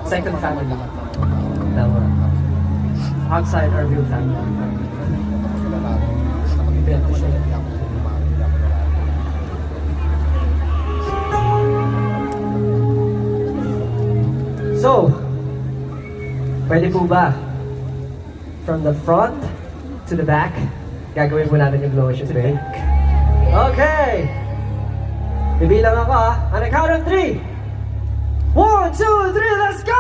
second family. Tama. Outside our real family. Invento siya. So, pwede po ba from the front to the back, gagawin po natin yung glow today? Okay! Bibilang ako on a count of 3. 1, 2, 3, let's go!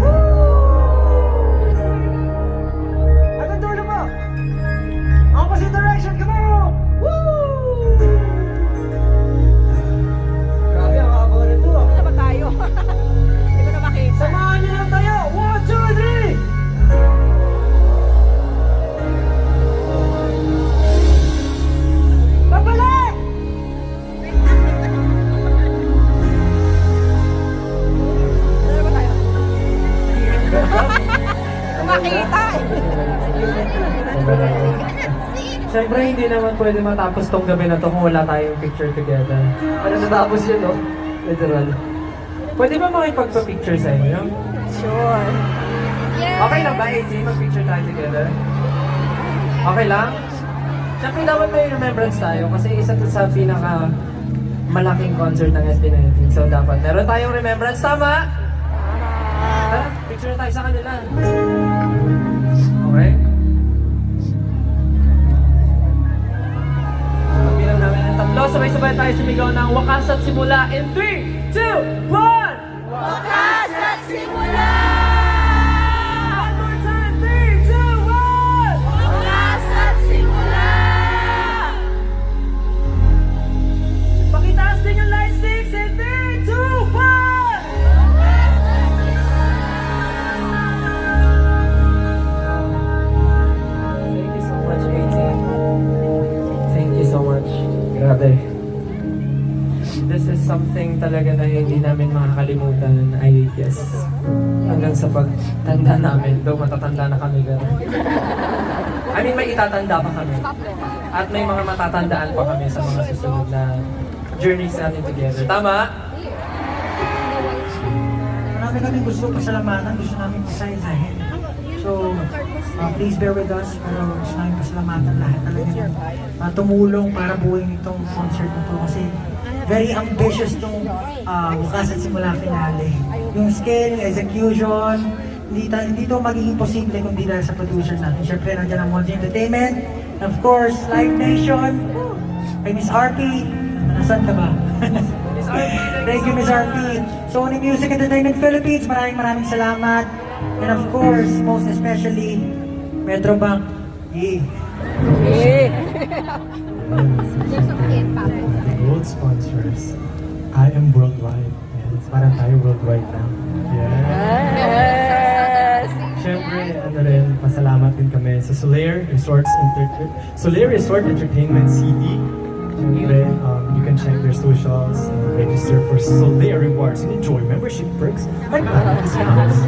Woo! Hanggang dulo po! Opposite direction, come on! Woo! Grabe, ang haba na ito. Ano ba tayo? Hindi ko na makita. Samahan niyo lang tayo! 1, 2, 3! Babalik! Ano ba tayo? Kung makita. Siyempre, hindi naman pwede matapos tong gabi na to kung wala tayong picture together. Ano natapos yun, no? Literal. Pwede ba makipagpa-picture sa inyo? Sure. Okay lang ba, AJ? Mag-picture tayo together? Okay lang? Siyempre, dapat may remembrance tayo kasi isa to sa pinaka malaking concert ng SB19. So, dapat meron tayong remembrance. Tama? Tara, picture tayo sa kanila. Okay? Bilang namin ang tatlo, sabay-sabay tayo sumigaw ng wakas at simula in 3, 2, 1! Wakas at simula! One more time, 3, 2, 1! Wakas at simula! Pakitaas din yung light sticks in 3, 2, 1! Thank you so much, AJ. Thank you so much. Grabe. This is something talaga na hindi namin makakalimutan, I guess. Hanggang sa pagtanda namin, though matatanda na kami gano'n. I mean, may itatanda pa kami. At may mga matatandaan pa kami sa mga susunod na journeys natin together. Tama? Marami kami gusto pasalamatan, gusto namin pasaya-sahin. So, please bear with us, pero gusto namin pasalamatan lahat talaga ng tumulong para buuin itong concert na to kasi very ambitious itong wakas at simula finale. Yung scale, yung execution, hindi to magiging posible kung di dahil sa producer natin. Siyempre, nandiyan ang Monty Entertainment, and of course, Live Nation, kay Miss RP. Nasaan ka ba? Miss RP, Thank you, Miss RP. Sony Music Entertainment Philippines, maraming salamat. And of course, most especially, Metrobank. Yeah. Gold sponsors. I am worldwide. Yes, parang tayo worldwide na. Yes! Siyempre, ano rin, pasalamat din kami sa Solaire Resort Entertainment CD. Siyempre, you can check their socials and register for Solaire Rewards and enjoy membership perks like discounts.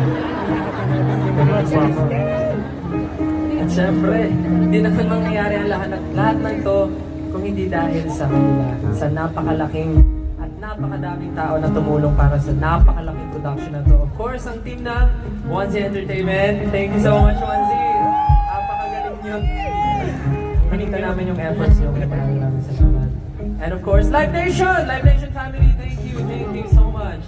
At syempre, hindi naman mangyayari ang lahat ng to kung hindi dahil sa kanila, sa napakalaking at napakadaming tao na tumulong para sa napakalaking production na to. Of course, ang team ng Onesie Entertainment. Thank you so much, Onesie. Napakagaling nyo. Nakita namin yung efforts nyo. Maraming salamat. And of course, Live Nation family, thank you so much.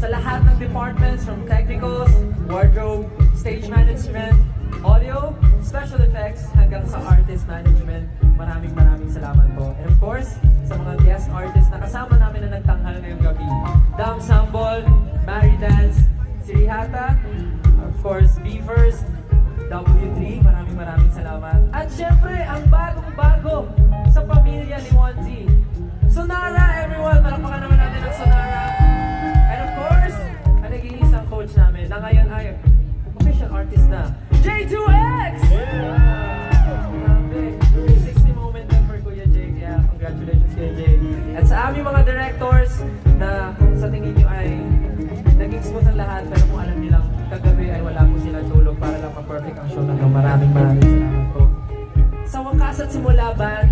Sa lahat ng departments from technicals, wardrobe, stage management, audio, special effects, hanggang sa artist management, maraming salamat po. And of course, sa mga guest artists na kasama namin na nagtanghal ngayong gabi. Dam Sambol, Mary Dance, Sirihata, of course, Be First, W3, maraming salamat. At syempre, ang bagong-bago sa pamilya ni Onesie, Sonara, everyone! Palakpakan naman natin ang Sonara. And of course, ang nag-iisang coach namin na ngayon ay official artist na, J2X! Grabe, 360 moment na for Kuya Jay, kaya congratulations Kuya Jay. At sa aming mga directors na kung sa tingin nyo ay naging smooth ang lahat, pero kung alam nilang kagabi ay wala po silang tulog para lang ma-perfect ang show na ito. Maraming salamat po. Sa wakas at simula band,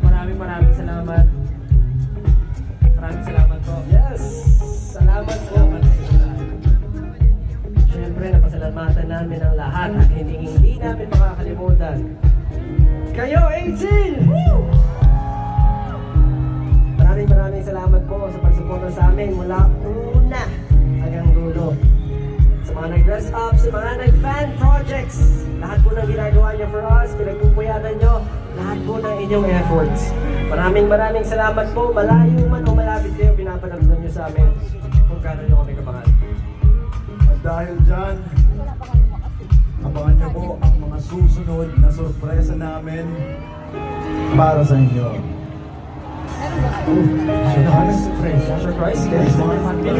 maraming salamat. Maraming salamat po. Yes! Salamat. Salamat po. Siyempre, napasalamatan namin ang lahat at hindi namin makakalimutan. Kayo, 18! Woo! Maraming salamat po sa pagsuporta sa amin mula una hanggang dulo. Sa mga nag-dress up, sa mga nag-fan projects, lahat po ng ginagawa niyo for us, pinagpupuyatan niyo, lahat po ng inyong efforts. Maraming salamat po. Malayo man o malapit kayo, pinapanamdam niyo sa amin kung gano'n niyo kami kamahal. At dahil dyan, abangan niyo po ang mga susunod na sorpresa namin para sa inyo. Surprise guys.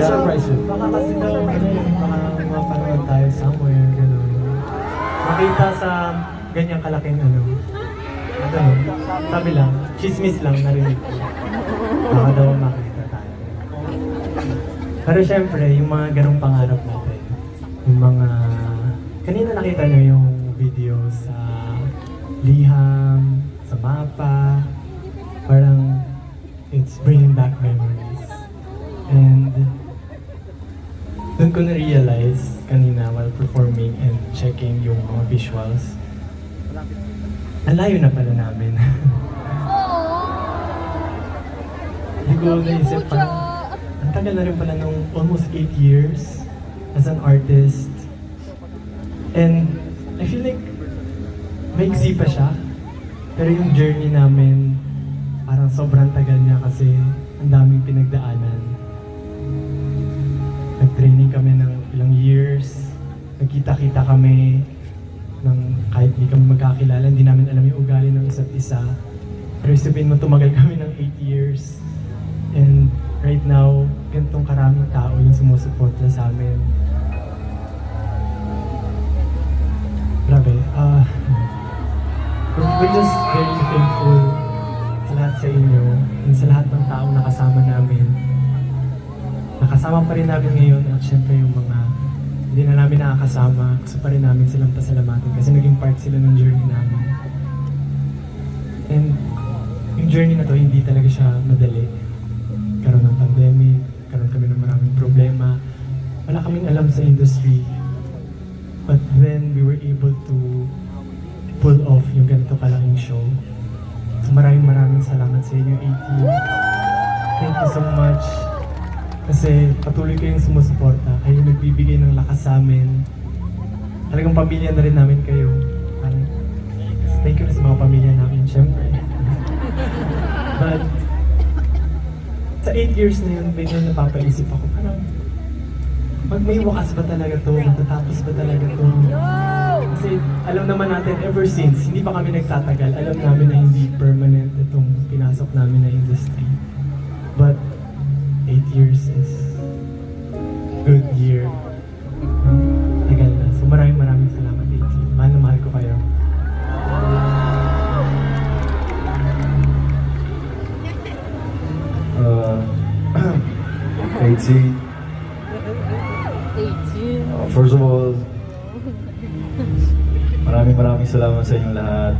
Surprise yun. Baka kasi daw, baka mapanood tayo somewhere, gano'n. Makita sa ganyang kalaking sabi lang, chismis lang, narinig ko. Baka daw makita tayo. Pero syempre, yung mga ganong pangarap natin, yung mga, kanina nakita nyo yung video sa liham, sa mapa, parang it's bringing back memories. And doon ko na-realize kanina while performing and checking yung mga visuals, ang layo na pala namin. Hindi ko naisip parang, ang tagal na rin pala nung almost 8 years as an artist. And I feel like maigsi pa siya. Pero yung journey namin, parang sobrang tagal niya kasi ang daming pinagdaanan. Nag-training kami ng ilang years, nagkita-kita kami ng kahit hindi kami magkakilala, hindi namin alam yung ugali ng isa't isa. Pero sabihin mo, tumagal kami ng 8 years. And right now, ganitong karaming tao yung sumusuporta sa amin. Grabe, we're just very thankful sa lahat sa inyo and sa lahat ng taong nakasama namin. Nakasama pa rin namin ngayon at syempre yung mga hindi na namin nakakasama, gusto pa rin namin silang pasalamatan kasi naging part sila ng journey namin. And yung journey na to, hindi talaga siya madali. Karoon ng pandemic, karoon kami ng maraming problema. Wala kaming alam sa industry. But then we were able to pull off yung ganito kalaking show. So maraming salamat sa inyo, 18. Thank you so much. Kasi patuloy kayong sumusuporta, kayo nagbibigay ng lakas sa amin. Talagang pamilya na rin namin kayo. Thank you na sa mga pamilya namin, syempre. But sa 8 years na yun, medyo napapaisip ako, parang may wakas ba talaga to? Matatapos ba talaga to? Kasi alam naman natin, ever since, hindi pa kami nagtatagal, alam namin na hindi permanent itong pinasok namin na industry. But 8 years is good year. Tagal na. So maraming salamat, 18. Mahal na mahal ko kayo. First of all, maraming salamat sa inyong lahat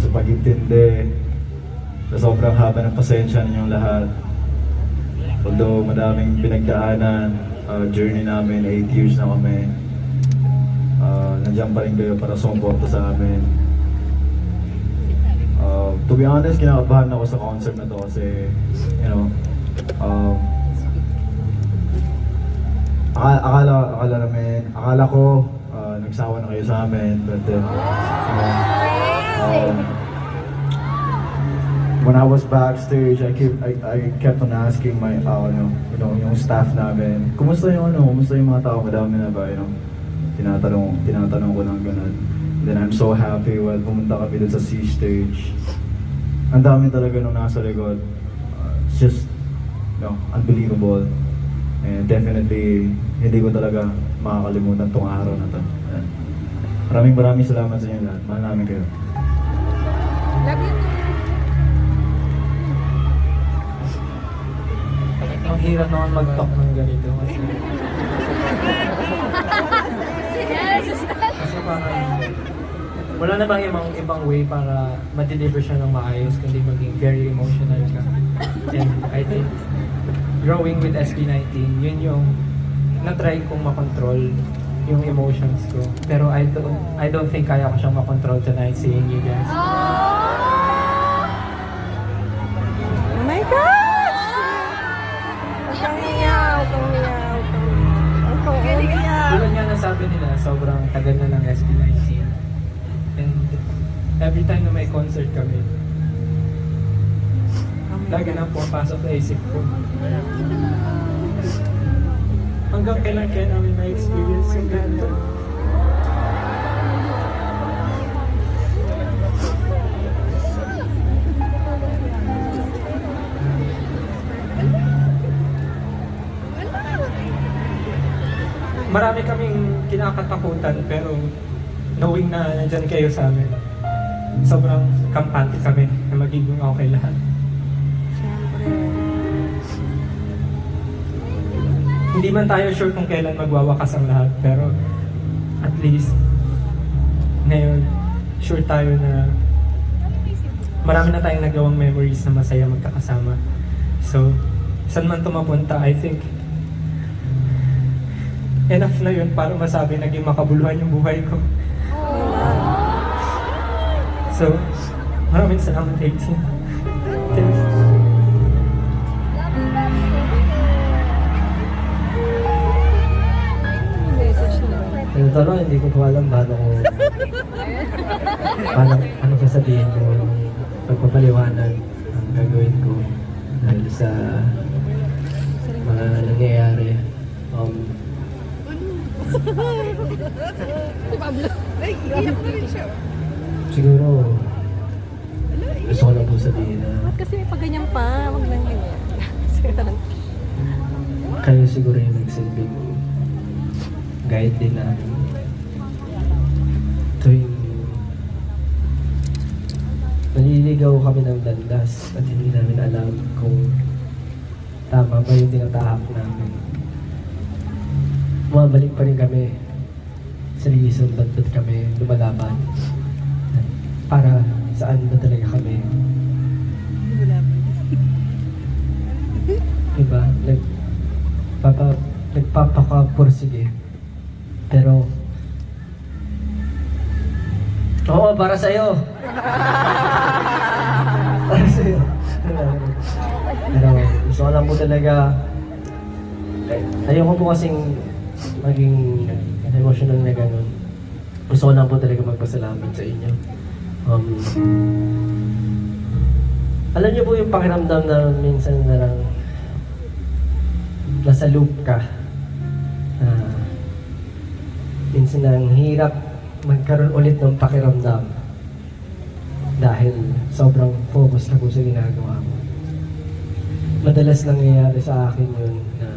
sa pag-intindi, sa sobrang haba ng pasensya ninyong lahat. Although madaming pinagdaanan, journey namin, 8 years na kami. Nandiyan pa rin kayo para sumuporta sa amin. To be honest, kinakabahan ako sa concert na to kasi, you know, akala ko nagsawa na kayo sa amin, but then, when I was backstage, I kept on asking my, yung staff namin, kumusta yung mga tao, madami na ba, tinatanong ko ng ganun. Then I'm so happy while pumunta kami dun sa C stage. Ang dami talaga nung nasa likod. It's just, unbelievable. And definitely, hindi ko talaga makakalimutan tong araw na to. Maraming salamat sa inyo lahat. Mahal namin kayo. Love you. Ang hirap naman mag-talk ng ganito kasi parang wala na bang ibang way para ma-deliver siya ng maayos kundi maging very emotional ka. And I think growing with SB19, yun yung na-try kong makontrol yung emotions ko. Pero I don't think kaya ko siyang makontrol tonight seeing you guys. Oh my gosh! Umiyaw. Tulad nga nasabi nila, sobrang tagal na ng SB19. And every time na may concert kami, lagi na pumapasok sa isip ko. Hanggang kailan kaya namin na-experience yung ganito? Marami kaming kinakatakutan pero knowing na nandyan kayo sa amin, sobrang kampante kami na magiging okay lahat. Hindi man tayo sure kung kailan magwawakas ang lahat, pero at least ngayon sure tayo na marami na tayong nagawang memories na masaya magkakasama. So, saan man ito mapunta, I think enough na yun para masabi naging makabuluhan yung buhay ko. So, maraming salamat, 18. Thanks. Totoo, hindi ko po alam paano ano sasabihin ko, pagpapaliwanag ang gagawin ko dahil sa mga nangyayari. Siguro, gusto ko lang po sabihin na Ba't kasi may pagganyan pa? Wag lang ganyan. kayo siguro yung nagsilbing guide din namin tuwing naliligaw kami ng landas at hindi namin alam kung tama ba yung tinatahak namin. Bumabalik pa rin kami sa reason ba't kami lumalaban. Para saan ba talaga kami? Diba? Nagpapakapursige. Pero, oo, para sa'yo. Para sa'yo. Pero, gusto ko lang po talaga, ayoko po kasing maging emotional na ganun. Gusto ko lang po talaga magpasalamat sa inyo. Alam niyo po yung pakiramdam na minsan na lang nasa loop ka. Minsan ang hirap magkaroon ulit ng pakiramdam dahil sobrang focus na po sa ginagawa mo. Madalas nangyayari sa akin yun na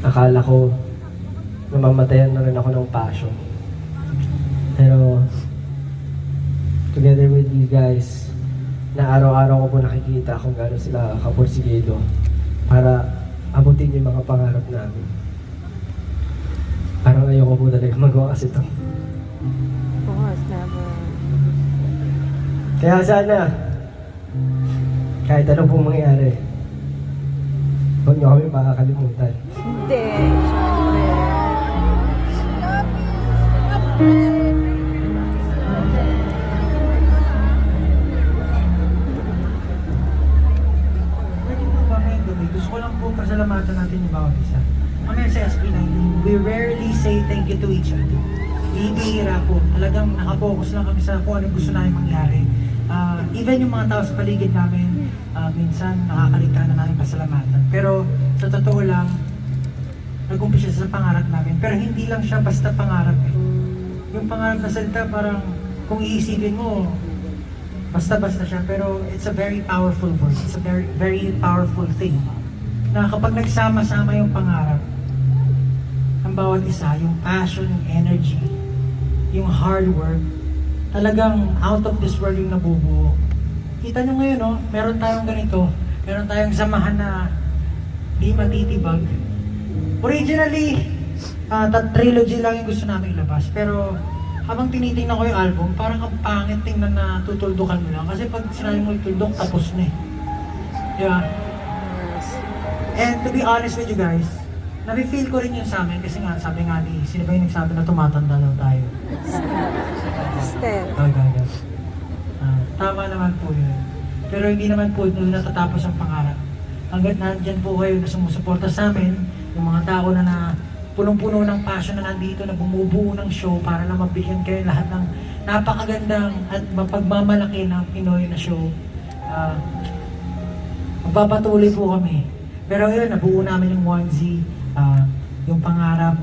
akala ko namamatayan na rin ako ng passion. Pero together with you guys, na araw-araw ko po nakikita kung gano'n sila kapursigido para abutin yung mga pangarap namin. Parang ayoko po talaga magwakas ito. Bukas, never. Kaya sana, kahit ano pong mangyari, huwag niyo kami makakalimutan. Hindi, syempre. Pwede po ba may gabi? Gusto ko lang po pasalamatan natin yung bawat isa. Kami sa SB19, we rarely say thank you to each other. Bibihira po. Talagang nakapokus lang kami sa kung ano gusto namin mangyari. Even yung mga tao sa paligid namin, minsan nakakaligta na namin pasalamatan. Pero sa totoo lang, nag-umpisa sa pangarap namin. Pero hindi lang siya basta pangarap eh. Yung pangarap na salita parang kung iisipin mo, basta-basta siya. Pero it's a very powerful word. It's a very, very powerful thing. Na kapag nagsama-sama yung pangarap, ang bawat isa, yung passion, yung energy, yung hard work, talagang out of this world yung nabubuo. Kita nyo ngayon, no? Meron tayong ganito. Meron tayong samahan na di matitibag. Originally, trilogy lang yung gusto namin ilabas. Pero habang tinitingnan ko yung album, parang ang pangit tingnan na tutuldukan mo lang. Kasi pag sinabi mo ituldok, tapos na eh. Di ba? And to be honest with you guys, nafe-feel ko rin yun sa amin kasi nga, sabi nga ni, sino ba yung nagsabi na tumatanda daw tayo? Step. Gaga. Tama naman po yun. Pero hindi naman po doon natatapos ang pangarap. Hanggat nandyan po kayo na sumusuporta sa amin, yung mga tao na punong-puno ng passion na nandito, na bumubuo ng show para lang mabigyan kayo lahat ng napakagandang at mapagmamalaki ng Pinoy na show. Magpapatuloy po kami. Pero yun, nabuo namin yung onesie, yung pangarap,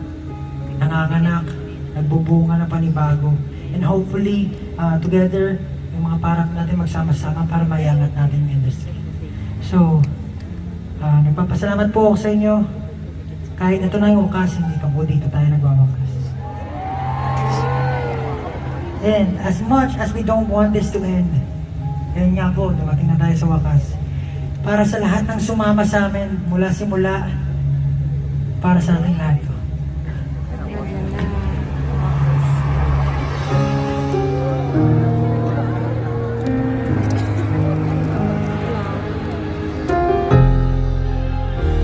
nanganganak, nagbubunga na panibago. And hopefully, together, yung mga parang natin magsama-sama para maiangat natin yung industry. So, nagpapasalamat po ako sa inyo. Kahit ito na yung wakas, hindi pa po dito tayo nagwawakas. And as much as we don't want this to end, yun nga po, dumating na tayo sa wakas. Para sa lahat ng sumama sa amin, mula simula, para sa ating lahat to. Ayan na.